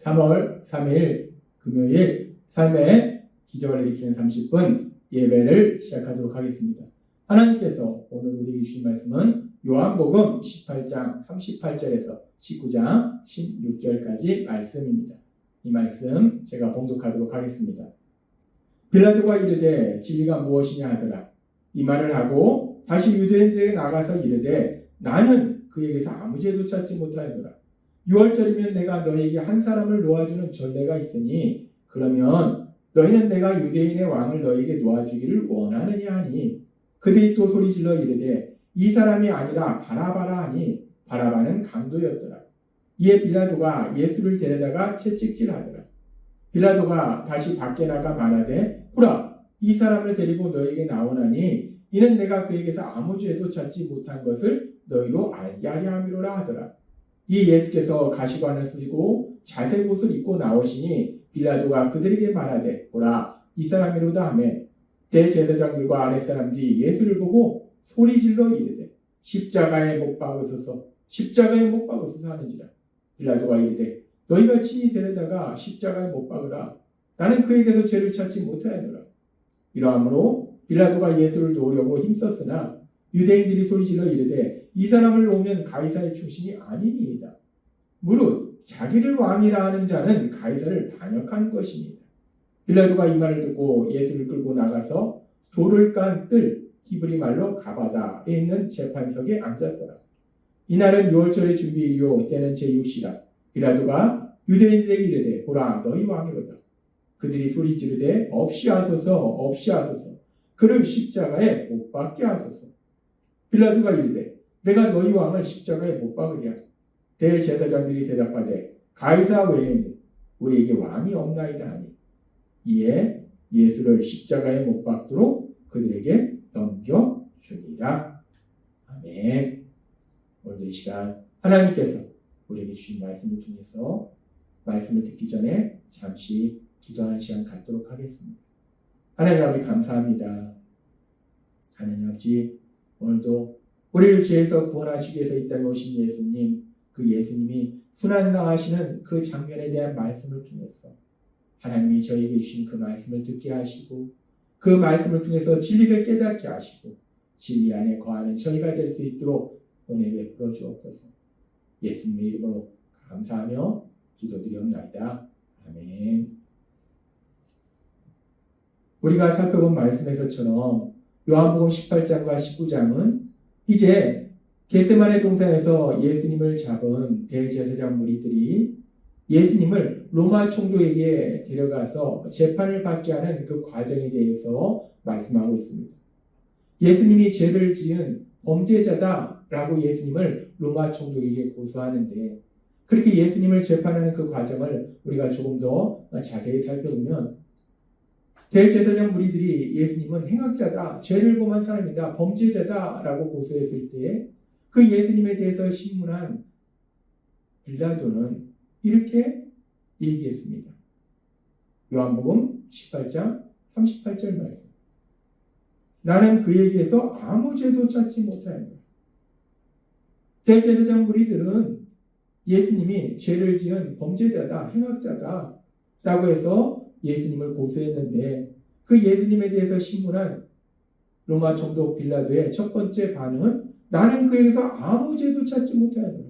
3월 3일 금요일 삶의 기적을 일으키는 30분 예배를 시작하도록 하겠습니다. 하나님께서 오늘 우리에게 주신 말씀은 요한복음 18장 38절에서 19장 16절까지 말씀입니다. 이 말씀 제가 봉독하도록 하겠습니다. 빌라도가 이르되 진리가 무엇이냐 하더라. 이 말을 하고 다시 유대인들에게 나가서 이르되 나는 그에게서 아무 죄도 찾지 못하였노라. 6월절이면 내가 너희에게 한 사람을 놓아주는 전례가 있으니 그러면 너희는 내가 유대인의 왕을 너희에게 놓아주기를 원하느냐 하니 그들이 또 소리질러 이르되 이 사람이 아니라 바라바라 하니 바라바는 강도였더라. 이에 빌라도가 예수를 데려다가 채찍질하더라. 빌라도가 다시 밖에 나가 말하되 보라 이 사람을 데리고 너희에게 나오나니 이는 내가 그에게서 아무 죄도 찾지 못한 것을 너희로 알게 하려 함이로라 하더라. 이 예수께서 가시관을 쓰고 자색 옷을 입고 나오시니 빌라도가 그들에게 말하되 보라 이 사람이로다 하며 대제사장들과 아랫사람들이 예수를 보고 소리질러 이르되 십자가에 못 박으소서 십자가에 못 박으소서 하는지라. 빌라도가 이르되 너희가 친히 데려다가 십자가에 못 박으라. 나는 그에게서 죄를 찾지 못하였노라. 이러함으로 빌라도가 예수를 놓으려고 힘썼으나 유대인들이 소리질러 이르되 이 사람을 놓으면 가이사의 충신이 아니니이다. 무릇 자기를 왕이라 하는 자는 가이사를 반역하는 것이니이다. 빌라도가 이 말을 듣고 예수를 끌고 나가서 돌을 깐 뜰 히브리 말로 가바다에 있는 재판석에 앉았더라. 이날은 6월절의 준비일이요 때는 제6시라. 빌라도가 유대인들에게 이르되 보라 너희 왕이로다. 그들이 소리 지르되 없이 하소서 없이 하소서 그를 십자가에 못 박게 하소서. 빌라도가 이르되 내가 너희 왕을 십자가에 못 박으랴. 대제사장들이 대답하되 가이사 외에는 우리에게 왕이 없나이다 하니 이에 예수를 십자가에 못 박도록 그들에게 넘겨주니라. 아멘. 오늘 이 시간 하나님께서 우리에게 주신 말씀을 통해서 말씀을 듣기 전에 잠시 기도하는 시간 갖도록 하겠습니다. 하나님 아버지 감사합니다. 하나님 아버지 오늘도 우리를 죄에서 구원하시기 위해서 이 땅에 오신 예수님, 그 예수님이 순환당하시는 그 장면에 대한 말씀을 통해서 하나님이 저에게 주신 그 말씀을 듣게 하시고 그 말씀을 통해서 진리를 깨닫게 하시고 진리 안에 거하는 저희가 될 수 있도록 은혜 베풀어 주옵소서. 예수님의 이름으로 감사하며 기도드리옵나이다. 아멘. 우리가 살펴본 말씀에서처럼 요한복음 18장과 19장은 이제 겟세마네 동산에서 예수님을 잡은 대제사장 무리들이 예수님을 로마 총독에게 데려가서 재판을 받게 하는 그 과정에 대해서 말씀하고 있습니다. 예수님이 죄를 지은 범죄자다라고 예수님을 로마 총독에게 고소하는데 그렇게 예수님을 재판하는 그 과정을 우리가 조금 더 자세히 살펴보면 대제사장 무리들이 예수님은 행악자다, 죄를 범한 사람이다, 범죄자다라고 고소했을 때 그 예수님에 대해서 신문한 빌라도는 이렇게 얘기했습니다. 요한복음 18장 38절 말씀. 나는 그에게서 아무 죄도 찾지 못하였노라. 대제사장 무리들은 예수님이 죄를 지은 범죄자다, 행악자다 라고 해서 예수님을 고소했는데 그 예수님에 대해서 신문한 로마 총독 빌라도의 첫 번째 반응은 나는 그에게서 아무 죄도 찾지 못하였노라.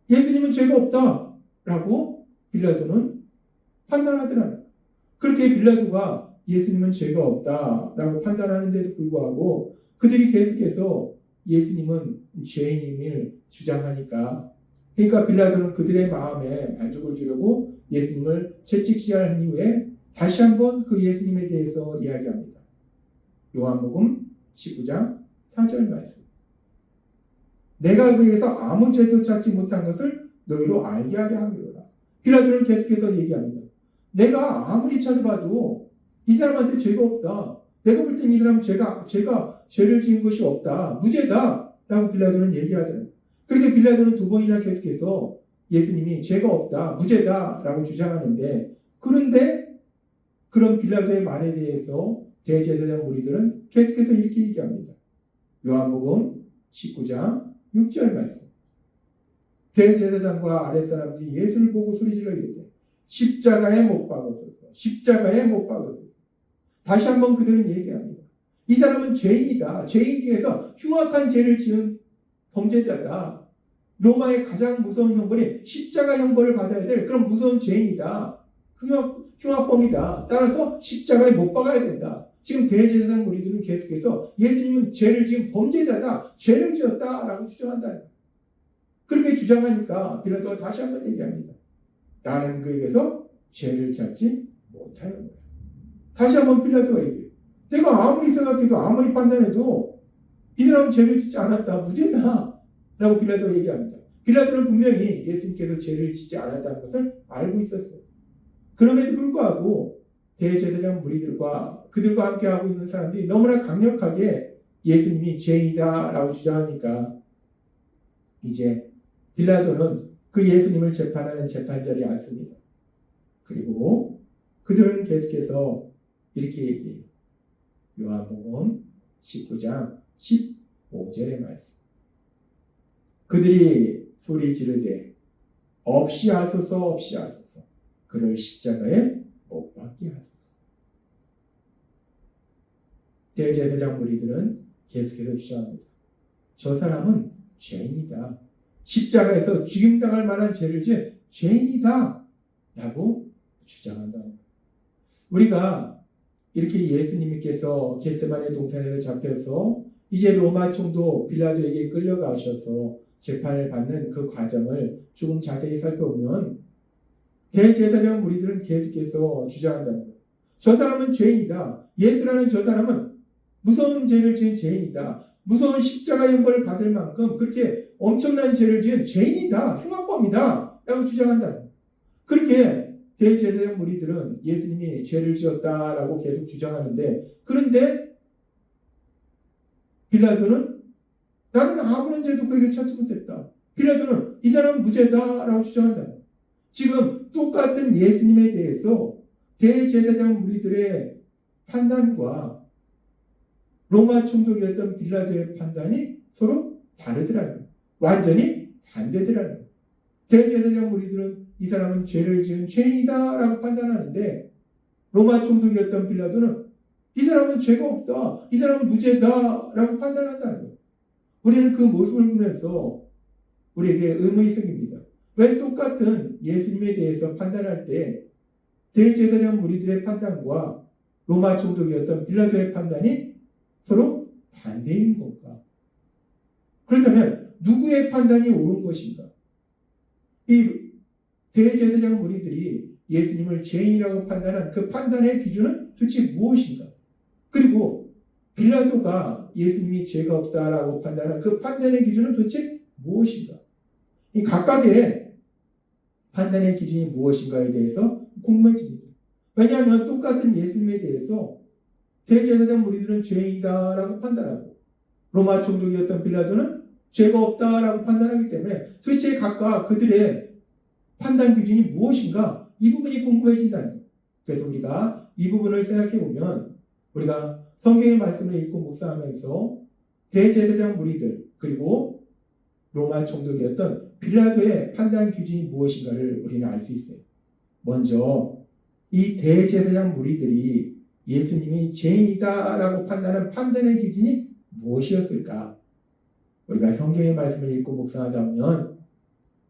예수님은 죄가 없다 라고 빌라도는 판단하더라. 그렇게 빌라도가 예수님은 죄가 없다 라고 판단하는데도 불구하고 그들이 계속해서 예수님은 죄인임을 주장하니까 그러니까 빌라도는 그들의 마음에 만족을 주려고 예수님을 채찍질한 이후에 다시 한번 그 예수님에 대해서 이야기합니다. 요한복음 19장 4절 말씀. 내가 그에게서 아무 죄도 찾지 못한 것을 너희로 알게 하려 함이로라. 빌라도는 계속해서 얘기합니다. 내가 아무리 찾아봐도 이 사람한테 죄가 없다. 내가 볼 땐 이 사람은 죄를 지은 것이 없다. 무죄다. 라고 빌라도는 얘기하잖아요. 그렇게 빌라도는 두 번이나 계속해서 예수님이 죄가 없다. 무죄다. 라고 주장하는데 그런데 그런 빌라도의 말에 대해서 대제사장 무리들은 계속해서 이렇게 얘기합니다. 요한복음 19장 6절 말씀. 대제사장과 아랫사람들이 예수를 보고 소리질러 이르되 십자가에 못 박으소서, 십자가에 못 박으소서. 다시 한번 그들은 얘기합니다. 이 사람은 죄인이다. 죄인 중에서 흉악한 죄를 지은 범죄자다. 로마의 가장 무서운 형벌이 십자가 형벌을 받아야 될 그런 무서운 죄인이다. 흉악범이다. 따라서 십자가에 못 박아야 된다. 지금 대제사장 무리들은 계속해서 예수님은 죄를 지은 범죄자다. 죄를 지었다라고 주장한다. 그렇게 주장하니까 빌라도가 다시 한번 얘기합니다. 나는 그에게서 죄를 찾지 못하였노라. 다시 한번 빌라도가 얘기해요. 내가 아무리 생각해도 아무리 판단해도 이 사람은 죄를 짓지 않았다. 무죄다. 라고 빌라도가 얘기합니다. 빌라도는 분명히 예수님께서 죄를 짓지 않았다는 것을 알고 있었어요. 그럼에도 불구하고 대제사장 무리들과 그들과 함께하고 있는 사람들이 너무나 강력하게 예수님이 죄인이다라고 주장하니까 이제 빌라도는 그 예수님을 재판하는 재판자리에 앉습니다. 그리고 그들은 계속해서 이렇게 얘기해요. 요한복음 19장 15절의 말씀. 그들이 소리 지르되 없이 하소서 없이 하소서 그를 십자가에 못 박게 하소서. 대제사장 무리들은 계속해서 주장합니다. 저 사람은 죄인이다. 십자가에서 죽임당할 만한 죄를 지은 죄인이다 라고 주장한다. 우리가 이렇게 예수님께서 겟세마네 동산에서 잡혀서 이제 로마 총독 빌라도에게 끌려가셔서 재판을 받는 그 과정을 조금 자세히 살펴보면 대제사장 무리들은 계속해서 주장한다. 저 사람은 죄인이다. 예수라는 저 사람은 무서운 죄를 지은 죄인이다. 무서운 십자가 형벌을 받을 만큼 그렇게 엄청난 죄를 지은 죄인이다. 흉악범이다. 라고 주장한다. 그렇게 대제사장 무리들은 예수님이 죄를 지었다라고 계속 주장하는데 그런데 빌라도는 나는 아무런 죄도 그에게 찾지 못했다. 빌라도는 이 사람은 무죄다라고 주장한다. 지금 똑같은 예수님에 대해서 대제사장 무리들의 판단과 로마 총독이었던 빌라도의 판단이 서로 다르더라는 거예요. 완전히 반대더라는 거예요. 대제사장 무리들은 이 사람은 죄를 지은 죄인이다라고 판단하는데 로마 총독이었던 빌라도는 이 사람은 죄가 없다. 이 사람은 무죄다라고 판단한다는 거예요. 우리는 그 모습을 보면서 우리에게 의문이 생깁니다. 왜 똑같은 예수님에 대해서 판단할 때 대제사장 무리들의 판단과 로마 총독이었던 빌라도의 판단이 서로 반대인 건가? 그렇다면 누구의 판단이 옳은 것인가? 이 대제사장 무리들이 예수님을 죄인이라고 판단한 그 판단의 기준은 도대체 무엇인가? 그리고 빌라도가 예수님이 죄가 없다라고 판단한 그 판단의 기준은 도대체 무엇인가? 이 각각의 판단의 기준이 무엇인가에 대해서 궁금해집니다. 왜냐하면 똑같은 예수님에 대해서 대제사장 무리들은 죄인이다라고 판단하고 로마 총독이었던 빌라도는 죄가 없다라고 판단하기 때문에 도대체 각각 그들의 판단 기준이 무엇인가? 이 부분이 궁금해진다는 거예요. 그래서 우리가 이 부분을 생각해 보면 우리가 성경의 말씀을 읽고 묵상하면서 대제사장 무리들 그리고 로마 총독이었던 빌라도의 판단 기준이 무엇인가를 우리는 알 수 있어요. 먼저 이 대제사장 무리들이 예수님이 죄인이다라고 판단한 판단의 기준이 무엇이었을까? 우리가 성경의 말씀을 읽고 묵상하다 보면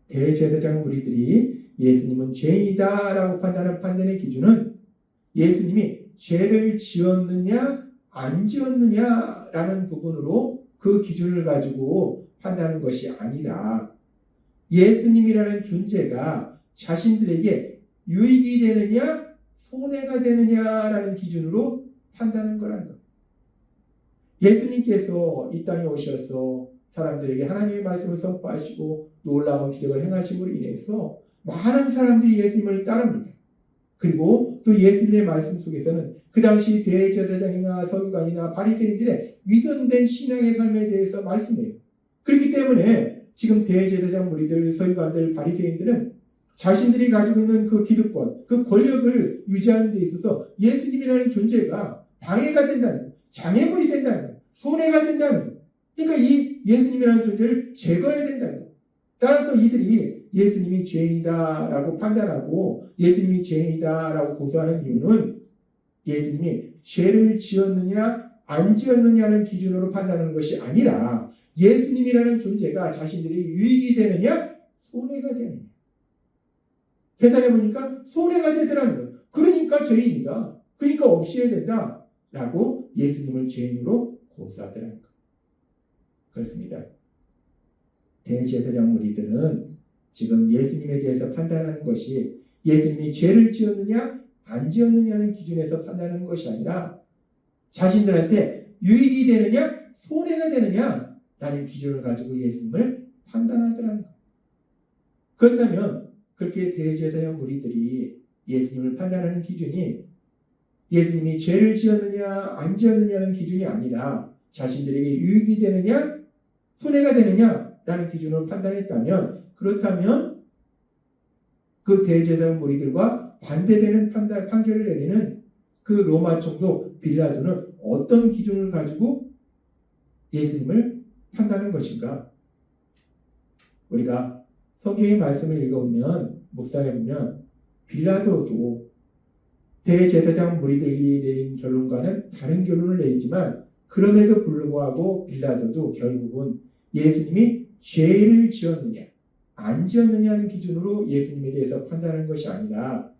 대제사장 무리들이 예수님은 죄인이다라고 판단한 판단의 기준은 예수님이 죄를 지었느냐 안 지었느냐라는 부분으로 그 기준을 가지고 판단하는 것이 아니라 예수님이라는 존재가 자신들에게 유익이 되느냐 손해가 되느냐라는 기준으로 판단하는 거라는 것. 예수님께서 이 땅에 오셔서 사람들에게 하나님의 말씀을 선포하시고 놀라운 기적을 행하심으로 인해서 많은 사람들이 예수님을 따릅니다. 그리고 또 예수님의 말씀 속에서는 그 당시 대제사장이나 서기관이나 바리새인들의 위선된 신앙의 삶에 대해서 말씀해요. 그렇기 때문에 지금 대제사장 무리들, 서기관들, 바리새인들은 자신들이 가지고 있는 그 기득권, 그 권력을 유지하는 데 있어서 예수님이라는 존재가 방해가 된다는 거예요. 장애물이 된다는 거예요. 손해가 된다는 거예요. 그러니까 이 예수님이라는 존재를 제거해야 된다는 거예요. 따라서 이들이 예수님이 죄인이다라고 판단하고 예수님이 죄인이다라고 고소하는 이유는 예수님이 죄를 지었느냐 안 지었느냐는 기준으로 판단하는 것이 아니라 예수님이라는 존재가 자신들이 유익이 되느냐 손해가 되느냐. 계산해 보니까 손해가 되더라는 거예요. 그러니까 죄인이다. 그러니까 없애야 된다. 라고 예수님을 죄인으로 고소하더라는 거예요. 그렇습니다. 대제사장 무리들은 지금 예수님에 대해서 판단하는 것이 예수님이 죄를 지었느냐 안 지었느냐는 기준에서 판단하는 것이 아니라 자신들한테 유익이 되느냐 손해가 되느냐 라는 기준을 가지고 예수님을 판단하더라는 거예요. 그렇다면 그렇게 대제사장 무리들이 예수님을 판단하는 기준이 예수님이 죄를 지었느냐 안 지었느냐는 기준이 아니라 자신들에게 유익이 되느냐 손해가 되느냐라는 기준으로 판단했다면 그렇다면 그 대제사장 무리들과 반대되는 판결을 내리는 그 로마 총독 빌라도는 어떤 기준을 가지고 예수님을 판단하는 것인가? 우리가 성경의 말씀을 읽어보면 묵상해보면 빌라도도 대제사장 무리들이 내린 결론과는 다른 결론을 내리지만 그럼에도 불구하고 빌라도도 결국은 예수님이 죄를 지었느냐 안 지었느냐는 기준으로 예수님에 대해서 판단하는 것이 아니라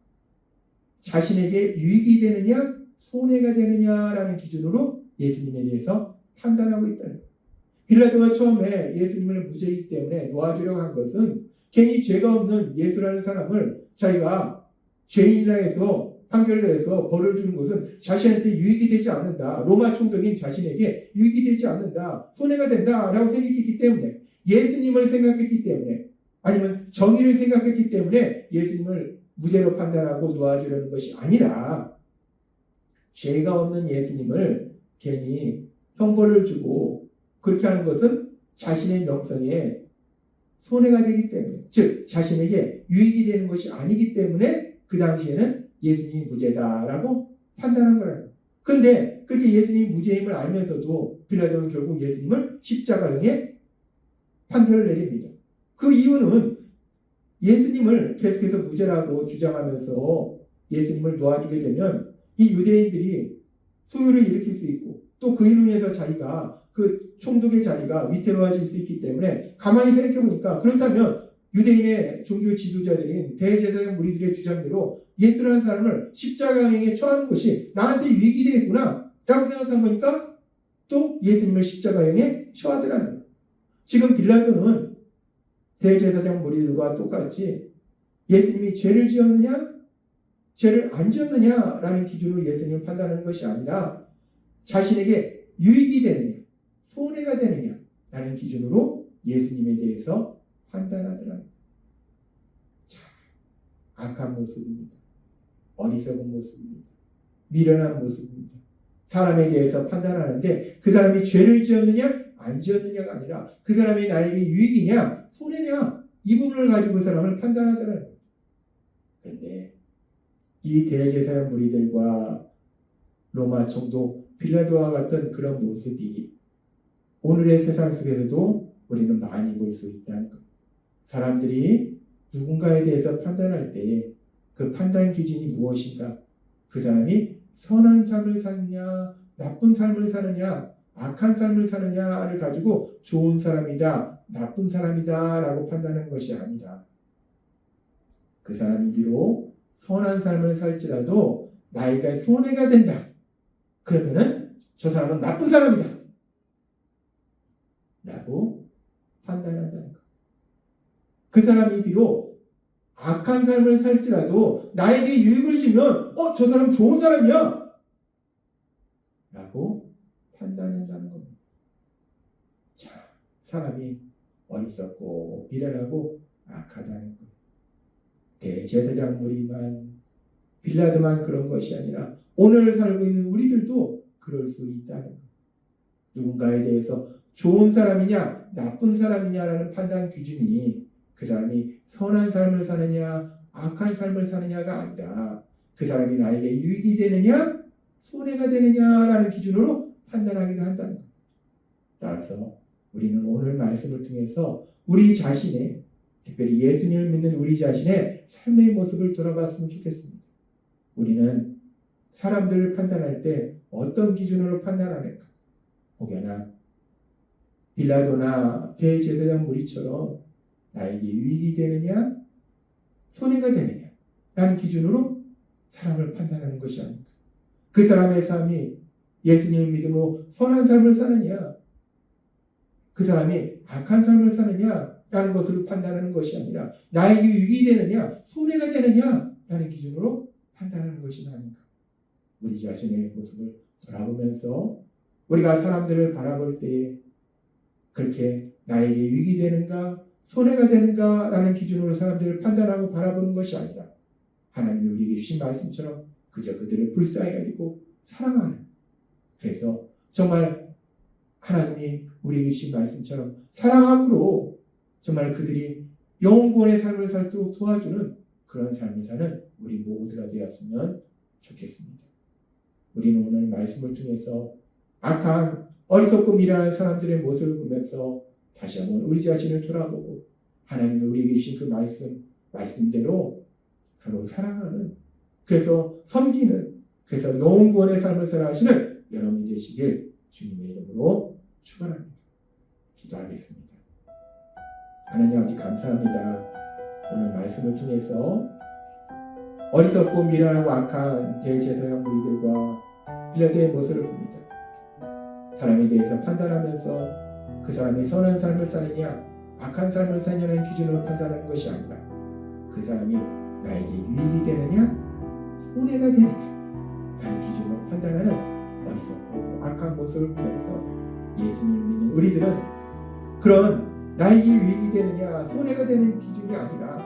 자신에게 유익이 되느냐 손해가 되느냐라는 기준으로 예수님에 대해서 판단하고 있다는 거예요. 빌라도가 처음에 예수님을 무죄이기 때문에 놓아주려고 한 것은 괜히 죄가 없는 예수라는 사람을 자기가 죄인이라 해서 판결을 해서 벌을 주는 것은 자신한테 유익이 되지 않는다. 로마 총독인 자신에게 유익이 되지 않는다. 손해가 된다라고 생각했기 때문에 예수님을 생각했기 때문에 아니면 정의를 생각했기 때문에 예수님을 무죄로 판단하고 놓아주려는 것이 아니라 죄가 없는 예수님을 괜히 형벌을 주고 그렇게 하는 것은 자신의 명성에 손해가 되기 때문에 즉 자신에게 유익이 되는 것이 아니기 때문에 그 당시에는 예수님이 무죄다라고 판단한 거라요. 그런데 그렇게 예수님이 무죄임을 알면서도 빌라도는 결국 예수님을 십자가형에 판결을 내립니다. 그 이유는 예수님을 계속해서 무죄라고 주장하면서 예수님을 놓아주게 되면 이 유대인들이 소유를 일으킬 수 있고 또 그 일로 인해서 자기가 그 총독의 자리가 위태로워질 수 있기 때문에 가만히 생각해보니까 그렇다면 유대인의 종교 지도자들인 대제사장 무리들의 주장대로 예수라는 사람을 십자가형에 처하는 것이 나한테 유익이 되겠구나 라고 생각한 거니까 또 예수님을 십자가형에 처하더라는 거예요. 지금 빌라도는 대제사장 무리들과 똑같이 예수님이 죄를 지었느냐 죄를 안 지었느냐라는 기준으로 예수님을 판단하는 것이 아니라 자신에게 유익이 되느냐 손해가 되느냐라는 기준으로 예수님에 대해서 판단하더라고요. 자, 악한 모습입니다. 어리석은 모습입니다. 미련한 모습입니다. 사람에 대해서 판단하는데 그 사람이 죄를 지었느냐 안 지었느냐가 아니라 그 사람이 나에게 유익이냐 손해냐 이 부분을 가지고 그 사람을 판단하더라고요. 그런데 이 대제사장 무리들과 로마 총독 빌라도와 같은 그런 모습이 오늘의 세상 속에서도 우리는 많이 볼 수 있다는 것. 사람들이 누군가에 대해서 판단할 때 그 판단 기준이 무엇인가? 그 사람이 선한 삶을 사느냐, 나쁜 삶을 사느냐, 악한 삶을 사느냐를 가지고 좋은 사람이다, 나쁜 사람이다 라고 판단하는 것이 아니라 그 사람이 비록 선한 삶을 살지라도 나에게 손해가 된다. 그러면은 저 사람은 나쁜 사람이다. 라고 판단한다는 것. 그 사람이 비록 악한 삶을 살지라도 나에게 유익을 주면 저 사람 좋은 사람이야. 라고 판단한다는 겁니다. 자, 사람이 어리석고 미련하고 악하다는 것. 대제사장 무리만 빌라도만 그런 것이 아니라 오늘 살고 있는 우리들도 그럴 수 있다는 것. 누군가에 대해서 좋은 사람이냐 나쁜 사람이냐라는 판단 기준이 그 사람이 선한 삶을 사느냐 악한 삶을 사느냐가 아니라 그 사람이 나에게 유익이 되느냐 손해가 되느냐라는 기준으로 판단하기도 한다는 것. 따라서 우리는 오늘 말씀을 통해서 우리 자신의 특별히 예수님을 믿는 우리 자신의 삶의 모습을 돌아봤으면 좋겠습니다. 우리는 사람들을 판단할 때 어떤 기준으로 판단하는가? 혹여나 빌라도나 대제사장 무리처럼 나에게 유익이 되느냐, 손해가 되느냐 라는 기준으로 사람을 판단하는 것이 아닌가? 그 사람의 삶이 예수님을 믿음으로 선한 삶을 사느냐, 그 사람이 악한 삶을 사느냐 라는 것을 판단하는 것이 아니라 나에게 유익이 되느냐, 손해가 되느냐 라는 기준으로 판단하는 것이 아닌가? 우리 자신의 모습을 돌아보면서 우리가 사람들을 바라볼 때에 그렇게 나에게 유익이 되는가, 손해가 되는가 라는 기준으로 사람들을 판단하고 바라보는 것이 아니라 하나님이 우리에게 주신 말씀처럼 그저 그들을 불쌍히 여기고 사랑하는, 그래서 정말 하나님이 우리에게 주신 말씀처럼 사랑함으로 정말 그들이 영원의 삶을 살도록 도와주는 그런 삶을 사는 우리 모두가 되었으면 좋겠습니다. 우리는 오늘 말씀을 통해서 악한 어리석고 미련한 사람들의 모습을 보면서 다시 한번 우리 자신을 돌아보고 하나님이 우리에게 주신 그 말씀대로 서로 사랑하는, 그래서 섬기는, 그래서 영원의 삶을 살아가시는 여러분이 되시길 주님의 이름으로 축원합니다. 기도하겠습니다. 하나님 아버지 감사합니다. 오늘 말씀을 통해서 어리석고 미련하고 악한 대제사장 무리들과 빌라도의 모습을 봅니다. 사람에 대해서 판단하면서 그 사람이 선한 삶을 사느냐 악한 삶을 사느냐는 기준으로 판단하는 것이 아니라 그 사람이 나에게 유익이 되느냐 손해가 되느냐 라는 기준으로 판단하는 어리석고 악한 모습을 보면서 예수님을 믿는 우리들은 그런 나에게 유익이 되느냐 손해가 되는 기준이 아니라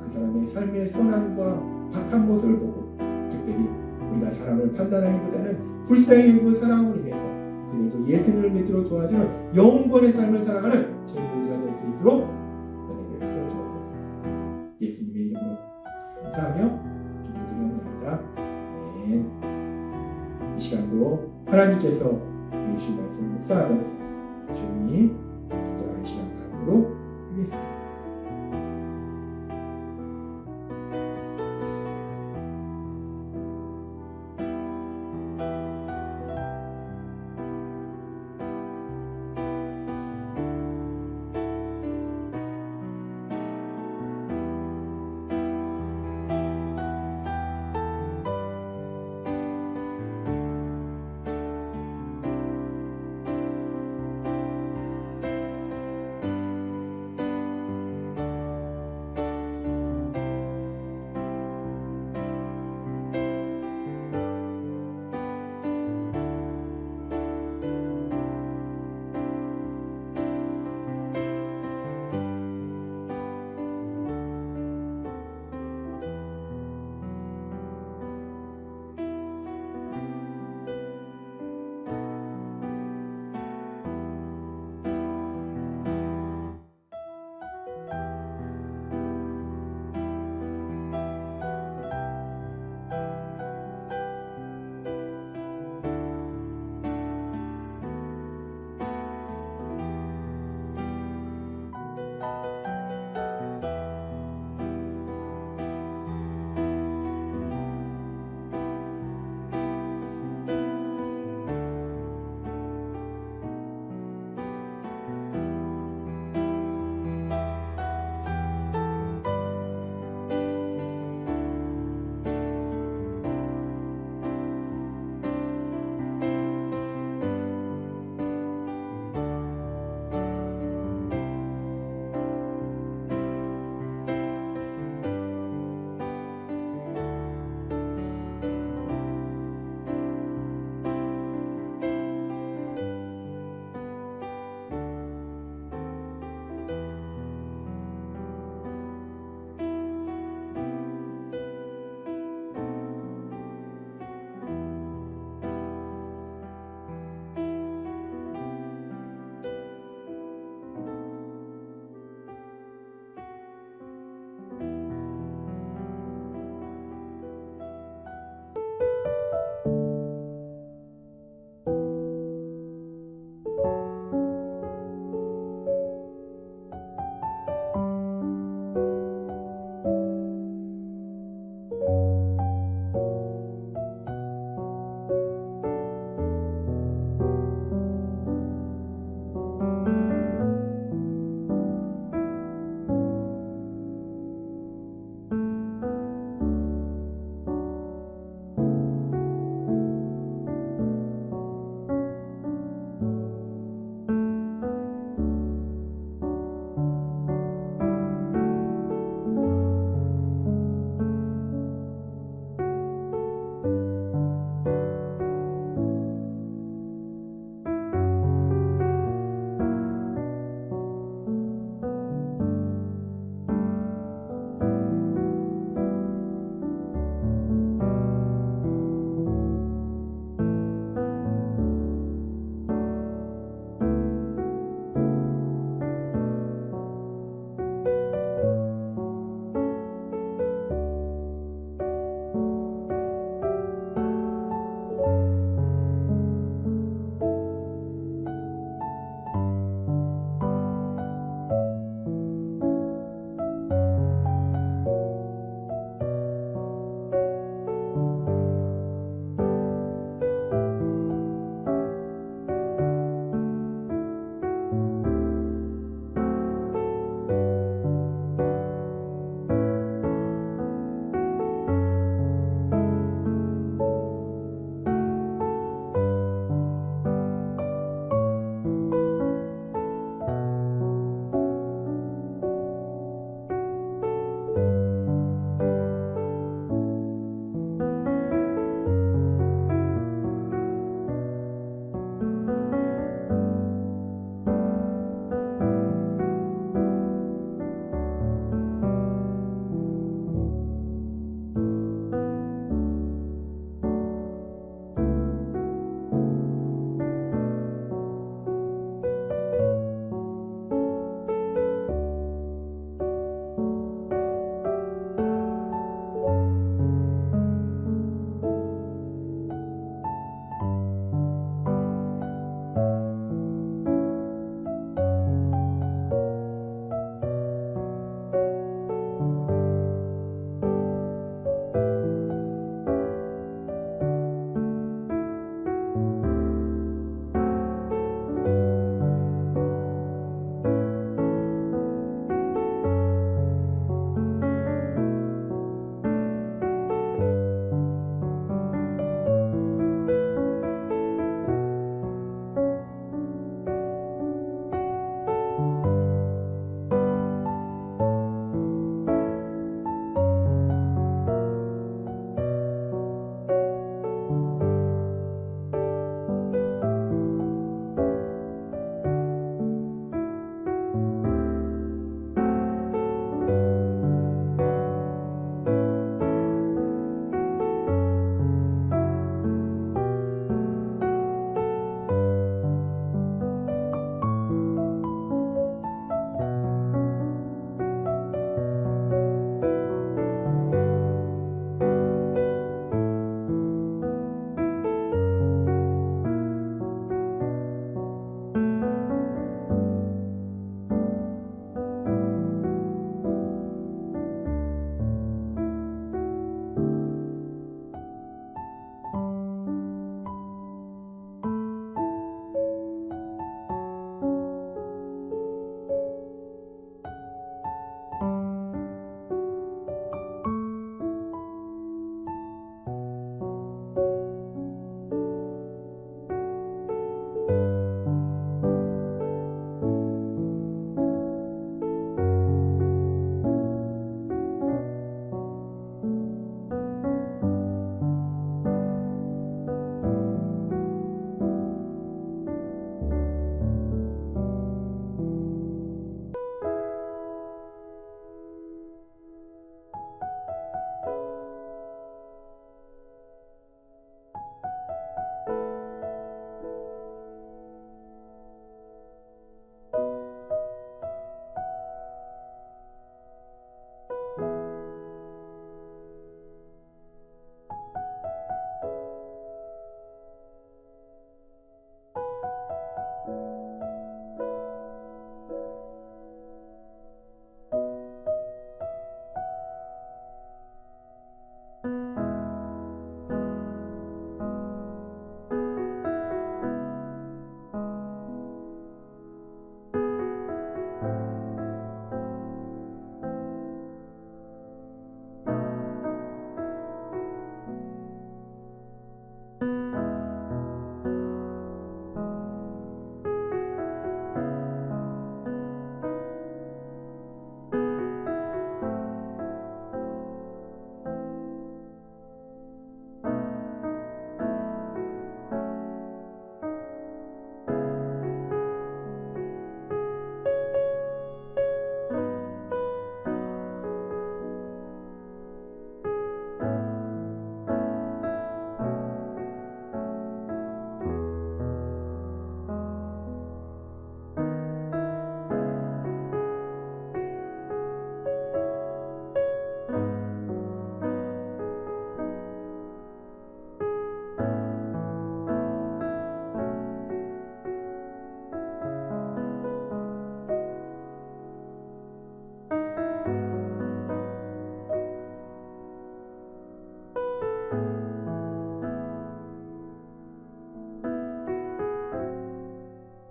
그 사람의 삶의 선함과 악한 모습을 보고, 특별히 우리가 사람을 판단하기보다는 불쌍히 여기고 사랑으로 인해서 그들도 예수님을 믿도록 도와주는 영원의 삶을 살아가는 저희 모두가 될 수 있도록 은혜를 부어주옵소서. 예수님의 이름으로 감사하며 기도드리옵나이다. 아멘. 이 시간도 하나님께서 주신 말씀을 묵상하면서 조용히 기도하는 시간 갖도록 하겠습니다.